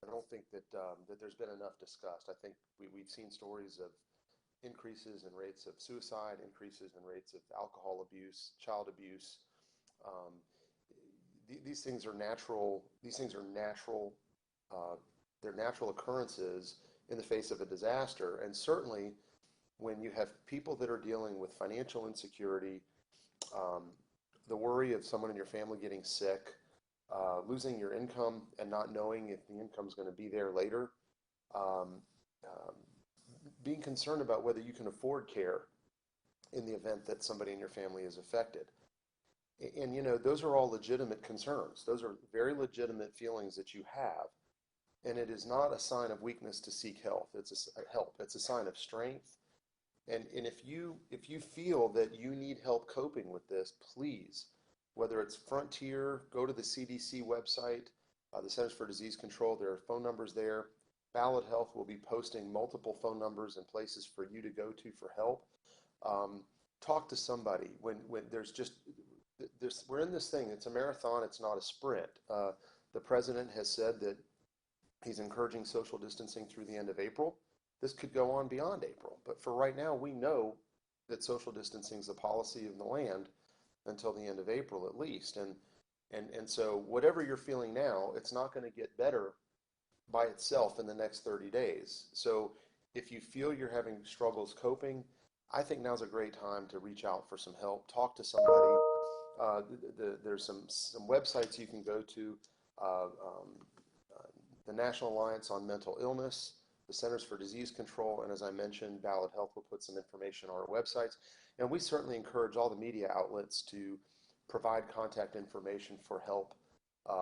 don't think that there's been enough discussed. I think we've seen stories of increases in rates of suicide, increases in rates of alcohol abuse, child abuse. Um, these things are natural. These things are natural. Uh, they're natural occurrences in the face of a disaster, and certainly when you have people that are dealing with financial insecurity, um, the worry of someone in your family getting sick, losing your income and not knowing if the income is going to be there later, um, um, being concerned about whether you can afford care in the event that somebody in your family is affected. And, those are all legitimate concerns. Those are very legitimate feelings that you have. And it is not a sign of weakness to seek help. Help. It's a sign of strength. And if you feel that you need help coping with this, please, whether it's Frontier, go to the CDC website, the Centers for Disease Control. There are phone numbers there. Ballad Health will be posting multiple phone numbers and places for you to go to for help. Um, Talk to somebody when we're in this thing. It's a marathon. It's not a sprint. The president has said that he's encouraging social distancing through the end of April. This could go on beyond April, but for right now, we know that social distancing is the policy of the land until the end of April at least. And so whatever you're feeling now, it's not going to get better by itself in the next 30 days. So if you feel you're having struggles coping, I think now's a great time to reach out for some help. Talk to somebody. There's some websites you can go to. Uh, um, the National Alliance on Mental Illness, the Centers for Disease Control, and as I mentioned, Ballad Health will put some information on our websites. And we certainly encourage all the media outlets to provide contact information for help,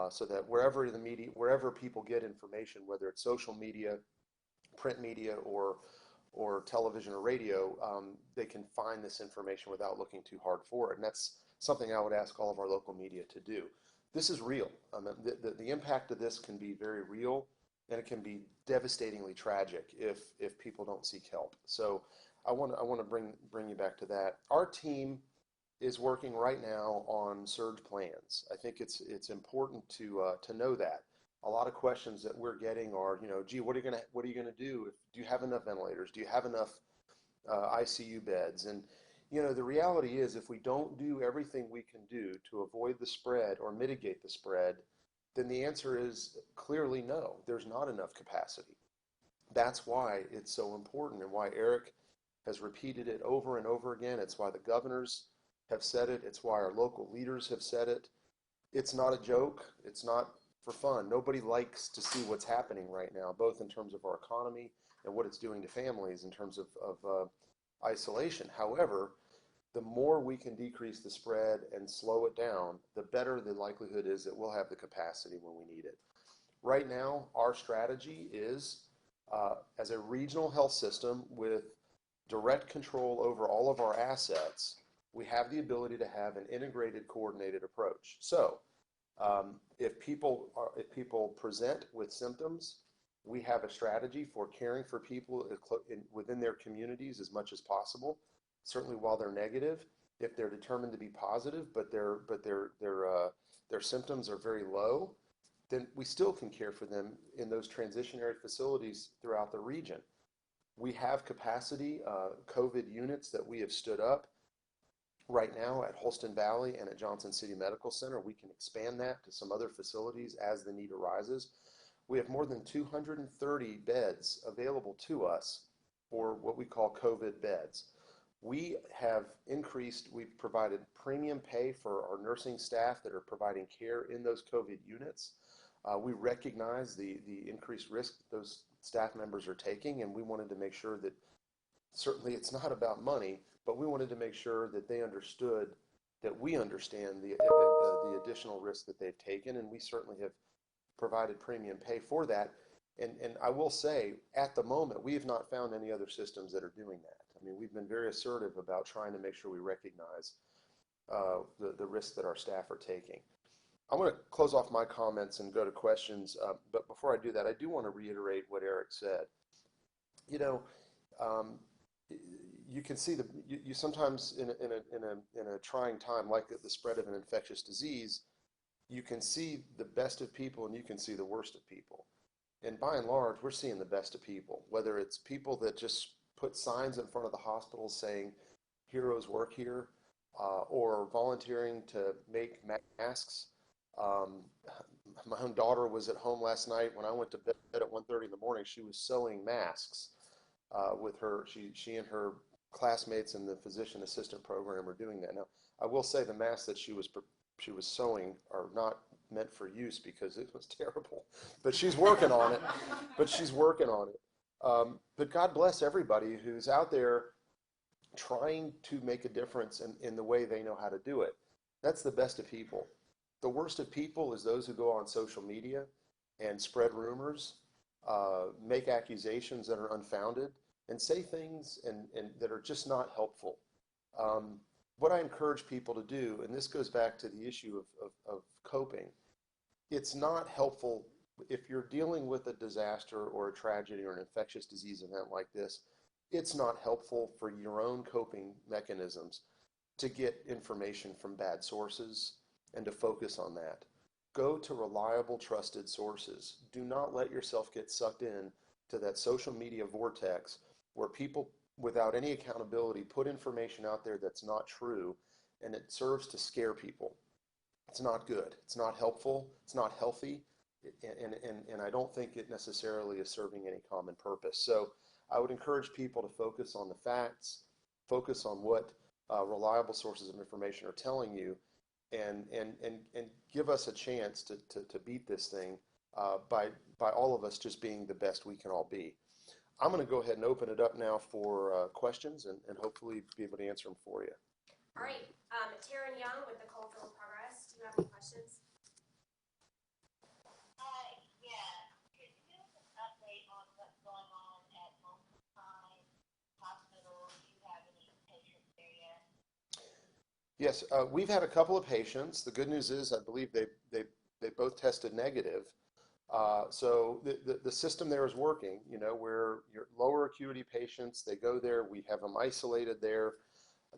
so that wherever people get information, whether it's social media, print media, or television or radio, they can find this information without looking too hard for it. And that's something I would ask all of our local media to do. This is real. The impact of this can be very real, and it can be devastatingly tragic if people don't seek help. So I want to bring you back to that. Our team is working right now on surge plans. I think it's important to know that. A lot of questions that we're getting are, gee, what are you gonna do? Do you have enough ventilators? Do you have enough ICU beds? And the reality is, if we don't do everything we can do to avoid the spread or mitigate the spread, then the answer is clearly no. There's not enough capacity. That's why it's so important, and why Eric has repeated it over and over again. It's why the governors have said it. It's why our local leaders have said it. It's not a joke. It's not for fun. Nobody likes to see what's happening right now, both in terms of our economy and what it's doing to families in terms of isolation. However, the more we can decrease the spread and slow it down, the better the likelihood is that we'll have the capacity when we need it. Right now, our strategy is, as a regional health system with direct control over all of our assets, we have the ability to have an integrated, coordinated approach. So if people present with symptoms, we have a strategy for caring for people within their communities as much as possible. Certainly while they're negative. If they're determined to be positive, but their symptoms are very low, then we still can care for them in those transitionary facilities throughout the region. We have capacity, COVID units that we have stood up right now at Holston Valley and at Johnson City Medical Center. We can expand that to some other facilities as the need arises. We have more than 230 beds available to us for what we call COVID beds. We've provided premium pay for our nursing staff that are providing care in those COVID units. We recognize the increased risk those staff members are taking, and we wanted to make sure that, certainly it's not about money, but we wanted to make sure that they understood that we understand the additional risk that they've taken, and we certainly have provided premium pay for that. And I will say, at the moment, we have not found any other systems that are doing that. I mean, we've been very assertive about trying to make sure we recognize the risks that our staff are taking. I'm going to close off my comments and go to questions, but before I do that, I do want to reiterate what Eric said. You can see you sometimes in a trying time like the spread of an infectious disease, you can see the best of people and you can see the worst of people. And by and large, we're seeing the best of people, whether it's people that just put signs in front of the hospitals saying heroes work here, or volunteering to make masks. Um, my own daughter was at home last night. When I went to bed at 1:30 in the morning, she was sewing masks with her. She and her classmates in the physician assistant program are doing that. Now, I will say the masks that she was sewing are not meant for use because it was terrible. But she's working on it. But she's working on it. But God bless everybody who's out there trying to make a difference in the way they know how to do it. That's the best of people. The worst of people is those who go on social media and spread rumors, make accusations that are unfounded, and say things and that are just not helpful. Um, what I encourage people to do, and this goes back to the issue of coping, it's not helpful if you're dealing with a disaster or a tragedy or an infectious disease event like this. It's not helpful for your own coping mechanisms to get information from bad sources and to focus on that. Go to reliable, trusted sources. Do not let yourself get sucked in to that social media vortex where people without any accountability put information out there that's not true, and it serves to scare people. It's not good. It's not helpful. It's not healthy. And I don't think it necessarily is serving any common purpose. So I would encourage people to focus on the facts, focus on what reliable sources of information are telling you, and give us a chance to beat this thing by all of us just being the best we can all be. I'm going to go ahead and open it up now for questions and hopefully be able to answer them for you. All right, Taryn Young with the Coalfield Progress. Do you have any questions? Yeah. Could you give us an update on what's going on at Time Hospital? Do you have any patients there yet? Yes, we've had a couple of patients. The good news is I believe they both tested negative. So the system there is working, you know, where your lower acuity patients, they go there, we have them isolated there.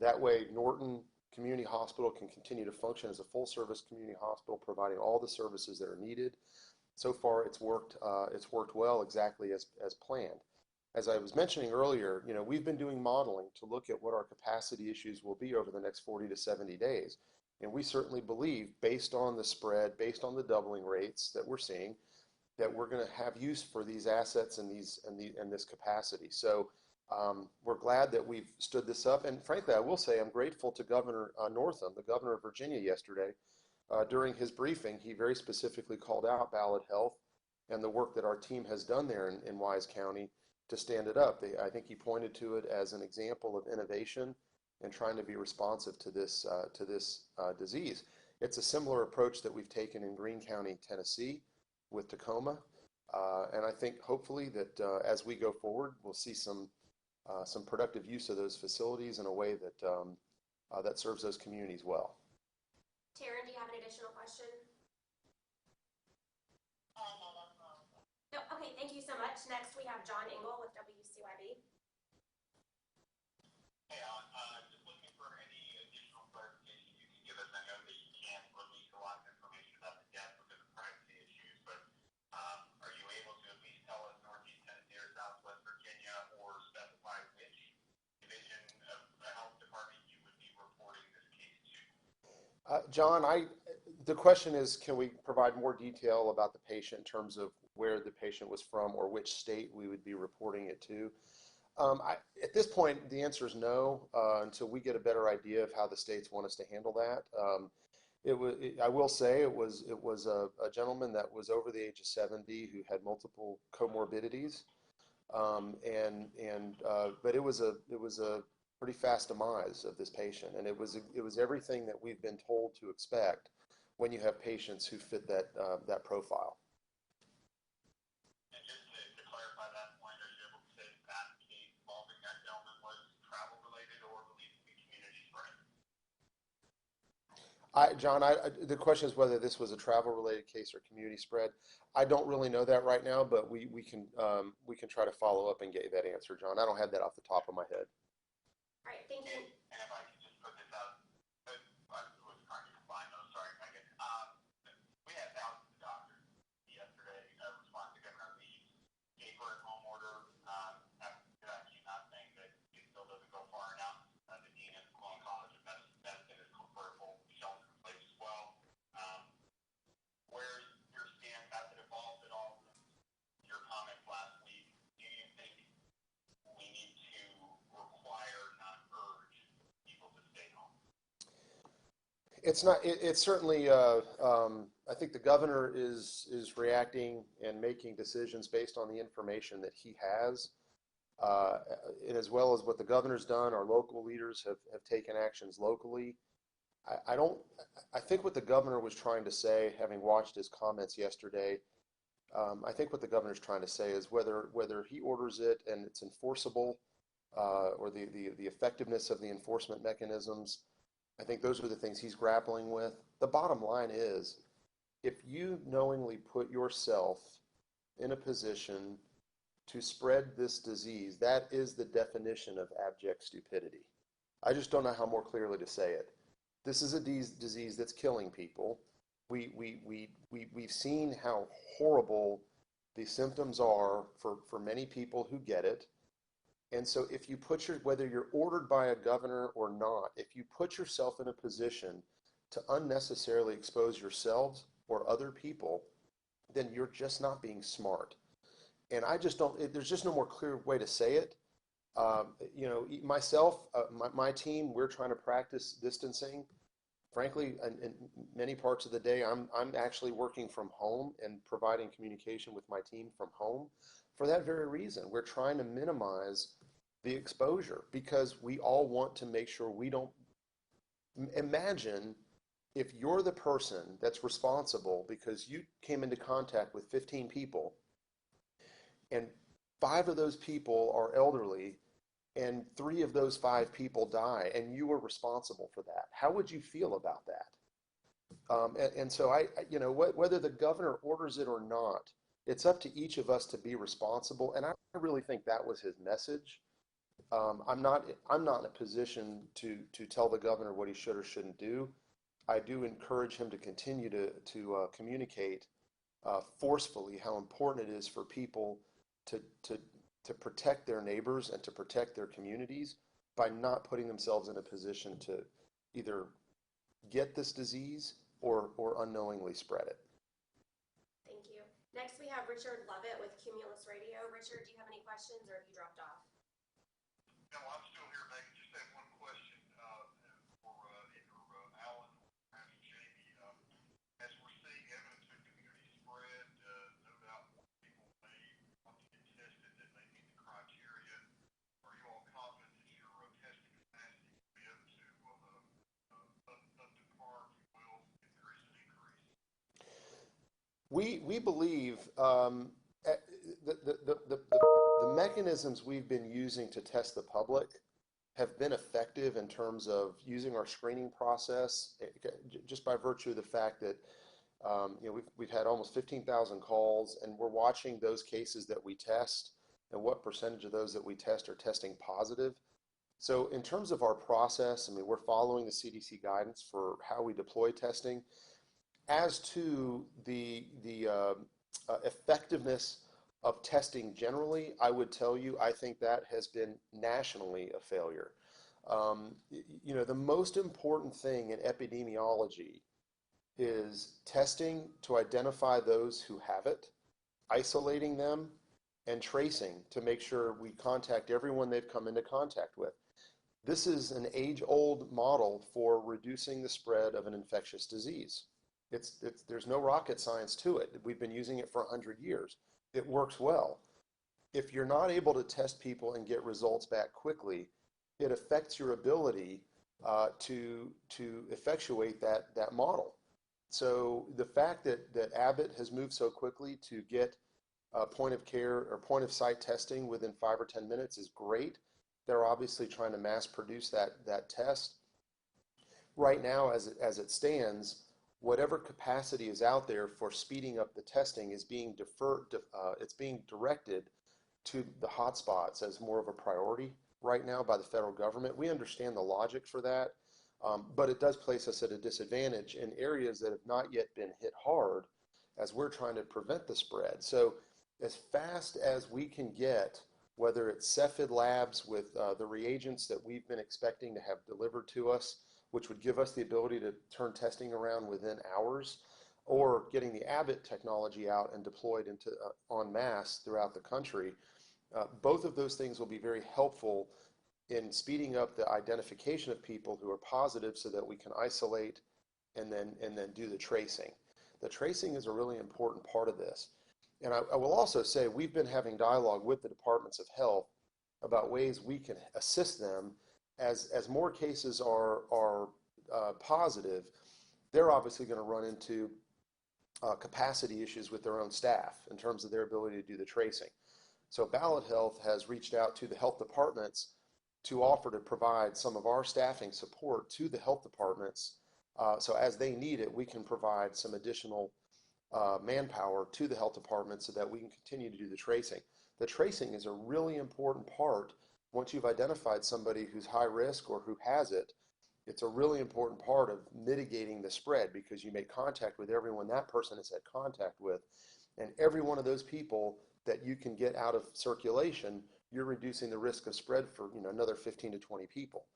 That way, Norton Community Hospital can continue to function as a full service community hospital, providing all the services that are needed. So far, it's worked well, exactly as planned. As I was mentioning earlier, you know, we've been doing modeling to look at what our capacity issues will be over the next 40 to 70 days. And we certainly believe, based on the spread, based on the doubling rates that we're seeing, that we're going to have use for these assets and this capacity. So we're glad that we've stood this up. And frankly, I will say I'm grateful to Governor Northam, the governor of Virginia, yesterday. During his briefing, he very specifically called out Ballad Health and the work that our team has done there in Wise County to stand it up. I think he pointed to it as an example of innovation and trying to be responsive to this disease. It's a similar approach that we've taken in Greene County, Tennessee, with Tacoma, and I think hopefully that as we go forward, we'll see some productive use of those facilities in a way that serves those communities well. Taryn, do you have an additional question? No, that's not. No. Okay, thank you so much. Next, we have John Engel with WCYB. Hey, just looking for any additional clarification you can give us. I know that you can't release a lot of information about the death because of privacy issues, but are you able to at least tell us Northeast Tennessee or Southwest Virginia, or specify which division of the health department you would be reporting this case to? John, the question is, can we provide more detail about the patient in terms of where the patient was from or which state we would be reporting it to? At this point, the answer is no, until we get a better idea of how the states want us to handle that. I will say it was a gentleman that was over the age of 70 who had multiple comorbidities, but it was a pretty fast demise of this patient, and it was everything that we've been told to expect when you have patients who fit that profile. And just to clarify that point, are you able to say that case involving that gentleman was travel related or believed to be community spread? John, the question is whether this was a travel-related case or community spread. I don't really know that right now, but we can try to follow up and get you that answer, John. I don't have that off the top of my head. All right, thank you. And if I could just put this out, I was trying to combine those. Sorry, Megan. We had thousands of doctors yesterday respond to Governor Lee It's not, it's certainly, I think the governor is reacting and making decisions based on the information that he has. Uh, and as well as what the governor's done, our local leaders have taken actions locally. I don't, I think what the governor was trying to say, having watched his comments yesterday, I think what the governor's trying to say is whether he orders it and it's enforceable, or the effectiveness of the enforcement mechanisms. I think those are the things he's grappling with. The bottom line is, if you knowingly put yourself in a position to spread this disease, that is the definition of abject stupidity. I just don't know how more clearly to say it. This is a disease that's killing people. We've seen how horrible the symptoms are for many people who get it. And so if you put whether you're ordered by a governor or not, if you put yourself in a position to unnecessarily expose yourselves or other people, then you're just not being smart. And I just don't, there's just no more clear way to say it. You know, myself, my team, we're trying to practice distancing. Frankly, in many parts of the day, I'm actually working from home and providing communication with my team from home for that very reason. We're trying to minimize the exposure because we all want to make sure we don't. Imagine if you're the person that's responsible because you came into contact with 15 people and 5 of those people are elderly and 3 of those 5 people die and you were responsible for that. How would you feel about that? And so you know, whether the governor orders it or not, it's up to each of us to be responsible. And I really think that was his message. I'm not in a position to tell the governor what he should or shouldn't do. I do encourage him to continue to communicate forcefully how important it is for people to protect their neighbors and to protect their communities by not putting themselves in a position to either get this disease or unknowingly spread it. Thank you. Next, we have Richard Lovett with Cumulus Radio. Richard, do you have any questions or have you dropped off? No, I'm still here, Megan. Just have one question for either Alan or perhaps Jamie. As we're seeing evidence of community spread, no doubt more people may want to get tested that may meet the criteria. Are you all confident that your testing capacity will be able to up to par, if you will, if there is an increase? We believe the mechanisms we've been using to test the public have been effective in terms of using our screening process, just by virtue of the fact that you know, we've had almost 15,000 calls, and we're watching those cases that we test and what percentage of those that we test are testing positive. So in terms of our process, I mean, we're following the CDC guidance for how we deploy testing. As to the effectiveness of testing generally, I would tell you, I think that has been nationally a failure. You know, the most important thing in epidemiology is testing to identify those who have it, isolating them, and tracing to make sure we contact everyone they've come into contact with. This is an age-old model for reducing the spread of an infectious disease. There's no rocket science to it. We've been using it for 100 years. It works well. If you're not able to test people and get results back quickly, it affects your ability to effectuate that model. So the fact that Abbott has moved so quickly to get point of care or point of site testing within 5 or 10 minutes is great. They're obviously trying to mass produce that test. Right now, as it stands, whatever capacity is out there for speeding up the testing is being it's being directed to the hotspots as more of a priority right now by the federal government. We understand the logic for that, but it does place us at a disadvantage in areas that have not yet been hit hard as we're trying to prevent the spread. So as fast as we can get, whether it's Cepheid labs with the reagents that we've been expecting to have delivered to us, which would give us the ability to turn testing around within hours, or getting the Abbott technology out and deployed into en masse throughout the country. Both of those things will be very helpful in speeding up the identification of people who are positive so that we can isolate and then do the tracing. The tracing is a really important part of this. And I will also say we've been having dialogue with the departments of health about ways we can assist them as more cases are positive. They're obviously going to run into capacity issues with their own staff in terms of their ability to do the tracing. So Ballad Health has reached out to the health departments to offer to provide some of our staffing support to the health departments. So as they need it, we can provide some additional manpower to the health department so that we can continue to do the tracing. The tracing is a really important part. Once you've identified somebody who's high risk or who has it, it's a really important part of mitigating the spread, because you make contact with everyone that person has had contact with. And every one of those people that you can get out of circulation, you're reducing the risk of spread for another 15 to 20 people.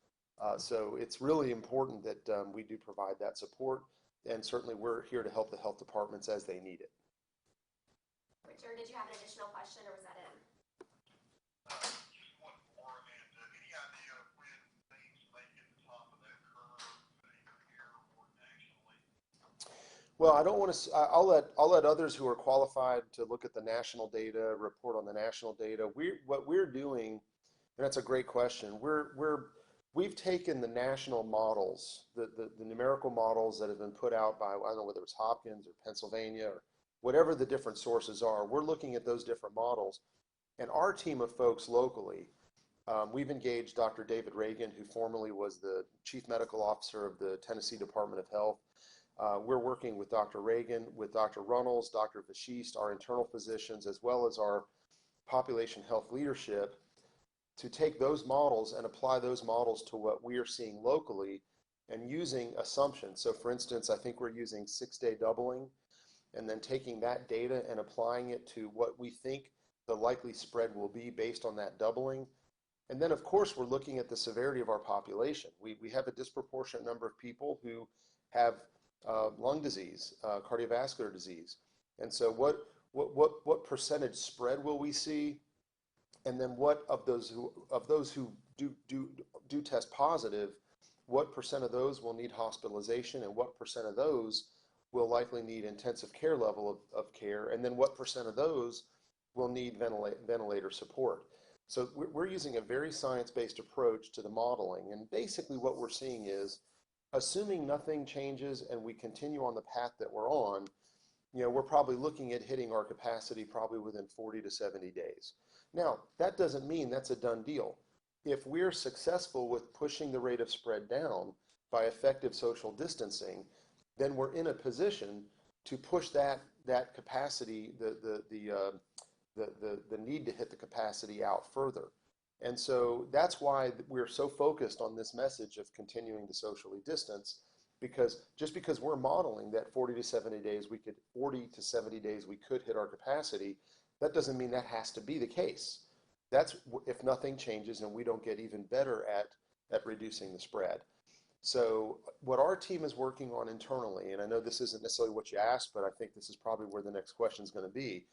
So it's really important that we do provide that support. And certainly we're here to help the health departments as they need it. Richard, did you have an additional question, or was that it? Just one more, Amanda. Any idea of when things may get to the top of that curve, either here or nationally? Well, I don't want to. I'll let others who are qualified to look at the national data report on the national data. What we're doing, and that's a great question. We've taken the national models, the numerical models that have been put out by, I don't know whether it's Hopkins or Pennsylvania or whatever the different sources are. We're looking at those different models, and our team of folks locally, we've engaged Dr. David Reagan, who formerly was the Chief Medical Officer of the Tennessee Department of Health. We're working with Dr. Reagan, with Dr. Runnels, Dr. Vashist, our internal physicians, as well as our population health leadership, to take those models and apply those models to what we are seeing locally and using assumptions. So for instance, I think we're using 6-day doubling, and then taking that data and applying it to what we think the likely spread will be based on that doubling. And then of course, we're looking at the severity of our population. We have a disproportionate number of people who have lung disease, cardiovascular disease. And so what percentage spread will we see? And then what of those who do test positive, what percent of those will need hospitalization, and what percent of those will likely need intensive care level of care, and then what percent of those will need ventilator support. So we're using a very science-based approach to the modeling, and basically what we're seeing is, assuming nothing changes and we continue on the path that we're on, we're probably looking at hitting our capacity probably within 40 to 70 days. Now, that doesn't mean that's a done deal. If we're successful with pushing the rate of spread down by effective social distancing, then we're in a position to push that capacity, the need to hit the capacity out further. And so that's why we're so focused on this message of continuing to socially distance, because just because we're modeling that 40 to 70 days we could hit our capacity, that doesn't mean that has to be the case. That's if nothing changes and we don't get even better at reducing the spread. So what our team is working on internally, and I know this isn't necessarily what you asked, but I think this is probably where the next question is going to be.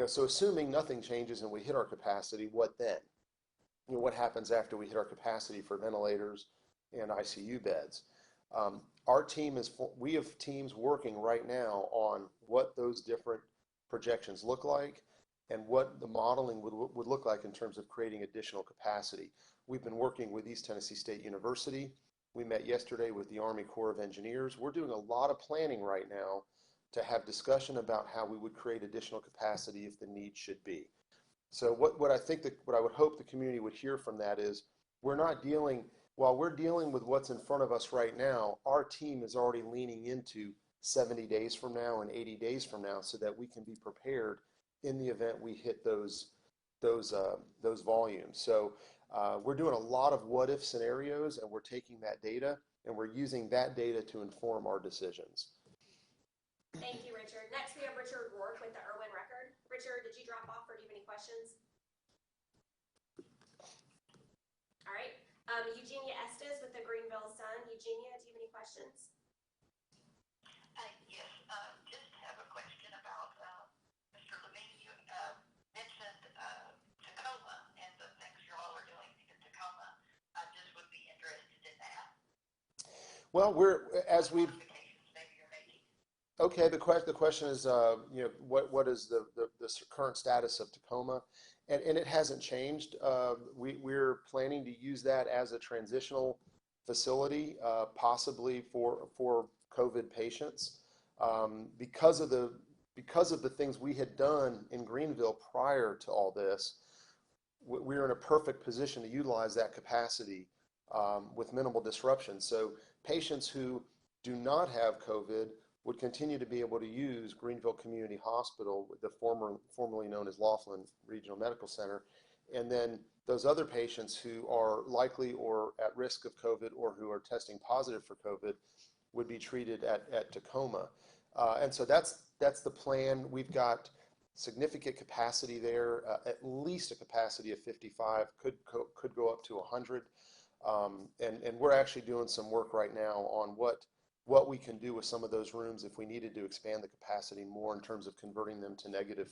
So assuming nothing changes and we hit our capacity, what then? What happens after we hit our capacity for ventilators and ICU beds? We have teams working right now on what those different projections look like and what the modeling would look like in terms of creating additional capacity. We've been working with East Tennessee State University. We met yesterday with the Army Corps of Engineers. We're doing a lot of planning right now to have discussion about how we would create additional capacity if the need should be. So what I would hope the community would hear from that is, while we're dealing with what's in front of us right now, our team is already leaning into 70 days from now and 80 days from now so that we can be prepared in the event we hit those volumes. So we're doing a lot of what if scenarios, and we're taking that data and we're using that data to inform our decisions. Thank you, Richard. Next, we have Richard Rourke with the Irwin Record. Richard, did you drop off, or do you have any questions? All right. Eugenia Estes with the Greenville Sun. Eugenia, do you have any questions? Yes, just have a question about Mr. Levine. You mentioned Tacoma and the things you all are doing in Tacoma. I just would be interested in that. Well, as we've Okay, the question is, what is the current status of Tacoma? And it hasn't changed. We're planning to use that as a transitional facility, possibly for COVID patients. Because of the things we had done in Greenville prior to all this, we're in a perfect position to utilize that capacity with minimal disruption. So patients who do not have COVID would continue to be able to use Greenville Community Hospital, the formerly known as Laughlin Regional Medical Center, and then those other patients who are likely or at risk of COVID or who are testing positive for COVID would be treated at Tacoma. And so that's the plan. We've got significant capacity there, at least a capacity of 55, could go up to 100. And we're actually doing some work right now on what we can do with some of those rooms if we needed to expand the capacity more in terms of converting them to negative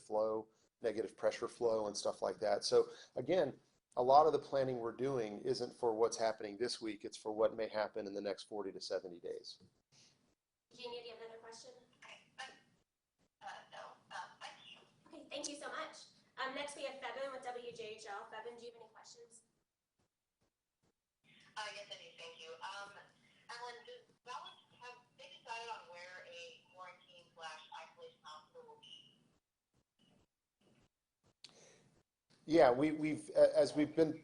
pressure flow and stuff like that. So again, a lot of the planning we're doing isn't for what's happening this week, it's for what may happen in the next 40 to 70 days. Jeannie, do you have another question? No, thank you. Okay, thank you so much. Next we have Febin with WJHL. Febin, do you have any questions? Yes, I do. Thank you. Alan, does Ballad have they decided on where a quarantine/isolation hospital will be? Yeah, we've as we've been